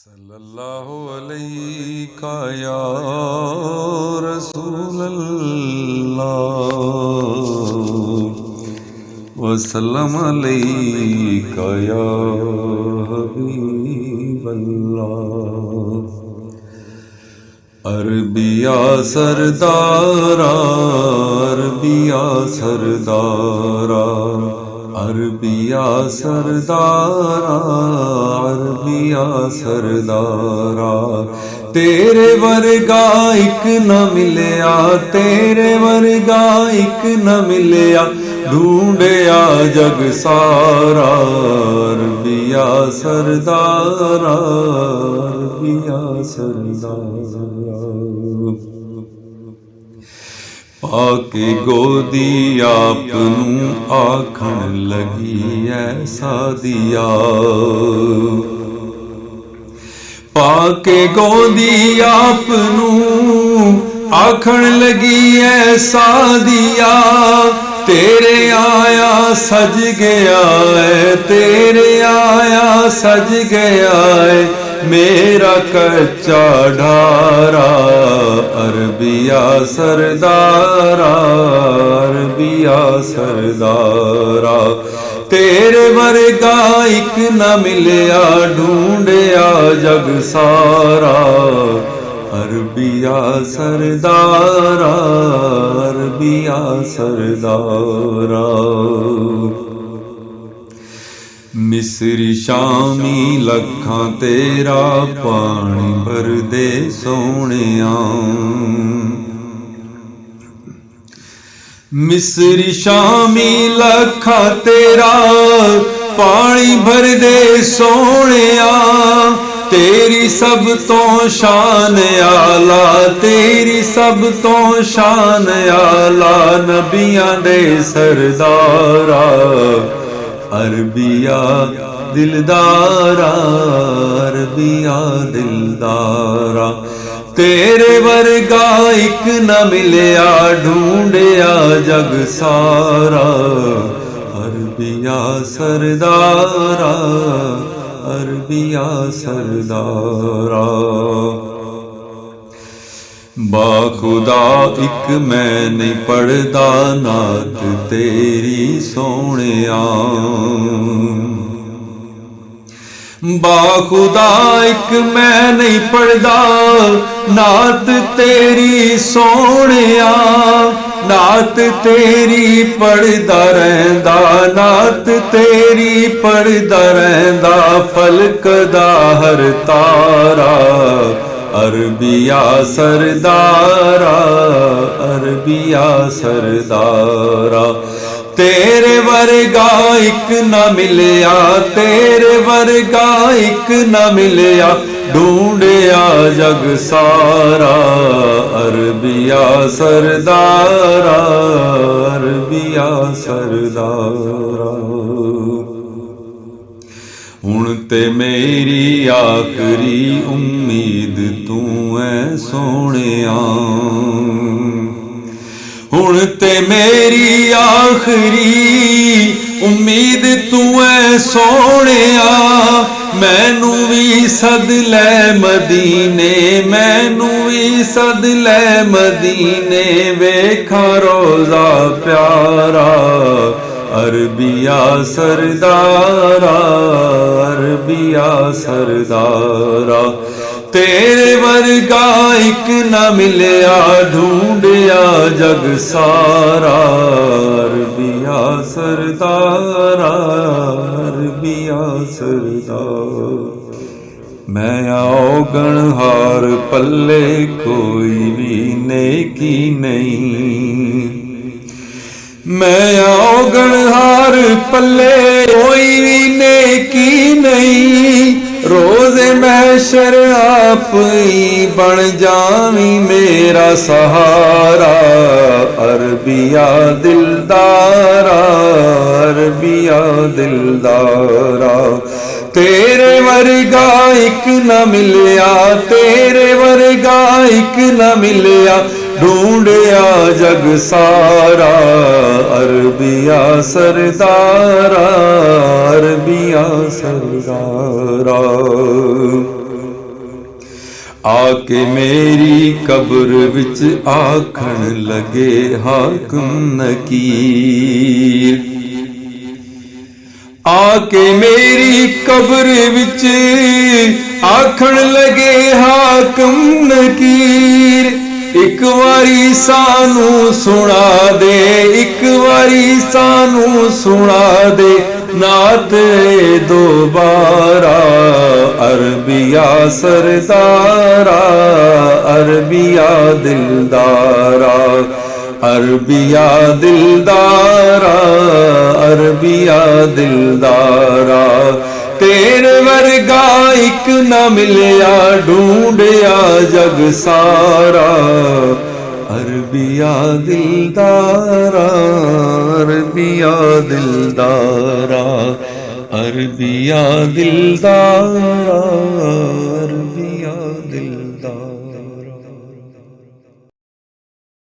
صلی اللہ علیہ یا رسول اللہ وسلم علیہ یا حبیب اللہ۔ عربیہ سردارا عربیہ سردارا عربیہ سردارا عربیہ سردارا، تیرے ورگا ایک نہ ملیا، تیرے ورگا ایک نہ ملیا، ڈھونڈیا جگ سارا۔ عربیہ سردارا عربیہ سردارا، پاکے گودی آپ نوں آکھن لگی ایسا دیا، پاکے گودی آپ نوں آکھن لگی ایسا دیا، تیرے آیا سج گیا ہے، تیرے آیا سج گیا ہے میرا کچا ڈھارا۔ عربیہ سردارا عربیہ سردارا، تیرے ورگا ایک نہ ملیا، ڈھونڈیا جگ سارا۔ عربیہ سردارا عربیہ سردارا، مصری شامی لکھاں تیرا پانی بھر دے سونیا، مصری شامی لکھاں تیرا پانی بھر دے سونیا، تیری سب تو شان آلہ، تیری سب تو شان آلہ، نبیاں دے سردارا۔ عربیہ دلدارا عربیہ دلدارا، تیرے ورگا ایک نہ ملیا، ڈھونڈیا جگ سارا۔ عربیہ سردارا عربیہ سردارا، باخدا ایک میں نہیں پڑھدا نعت تیری سونیا، باخدا ایک میں نہیں پڑھدا نعت تیری سونیا، نعت تیری پڑھدا رہندا، نعت تیری پڑھدا رہندا، فلک دا ہر تارا۔ عربیہ سردارا عربیہ سردارا، تیرے ورگا ایک نہ ملیا، تیرے ورگا ایک نہ ملیا، ڈھونڈیا جگ سارا۔ عربیہ سردارا عربیہ سردارا، ہن تے میری آخری امید تو اے سونیا، ہن تے میری آخری امید تو اے سونیا، مینوں وی سد لے مدینے، مینوں وی سد لے مدینے، ویکھاں روضہ پیارا۔ عربیہ سردارا عربیہ سردارا، تیرے ورگا ایک نہ ملیا، ڈھونڈیا جگ سارا۔ عربیہ سردارا عربیہ سردارا، میں اوگن ہار پلے کوئی بھی نیکی نہیں، میں اوگن ہار پلے کوئی بھی نیکی نہیں، روز محشر آپ ہی بن جاویں میرا سہارا۔ عربیہ دلدارا عربیہ دلدارا، تیرے ورگا ایک نہ ملیا، تیرے ورگا ایک نہ ملیا، ڈھونڈیا جگ سارا۔ عربیہ سردارا عربیہ سردارا، آ کے میری قبر وچ آکھن لگے حاکم نکیر، آ کے میری قبر وچ آکھن لگے حاکم نکیر، ایک واری سانو سنا دے، ایک واری سانو سنا دے نعت دوبارہ، عربیہ سردارا، عربیہ دلدارا، عربیہ دلدارا، عربیہ دلدارا، تیرے ورگا ایک نہ ملیا ڈھونڈیا جگ سارا، عربیہ دلدارا، عربیہ دلدارا، عربیہ دلدارا، عربیہ دلدارا۔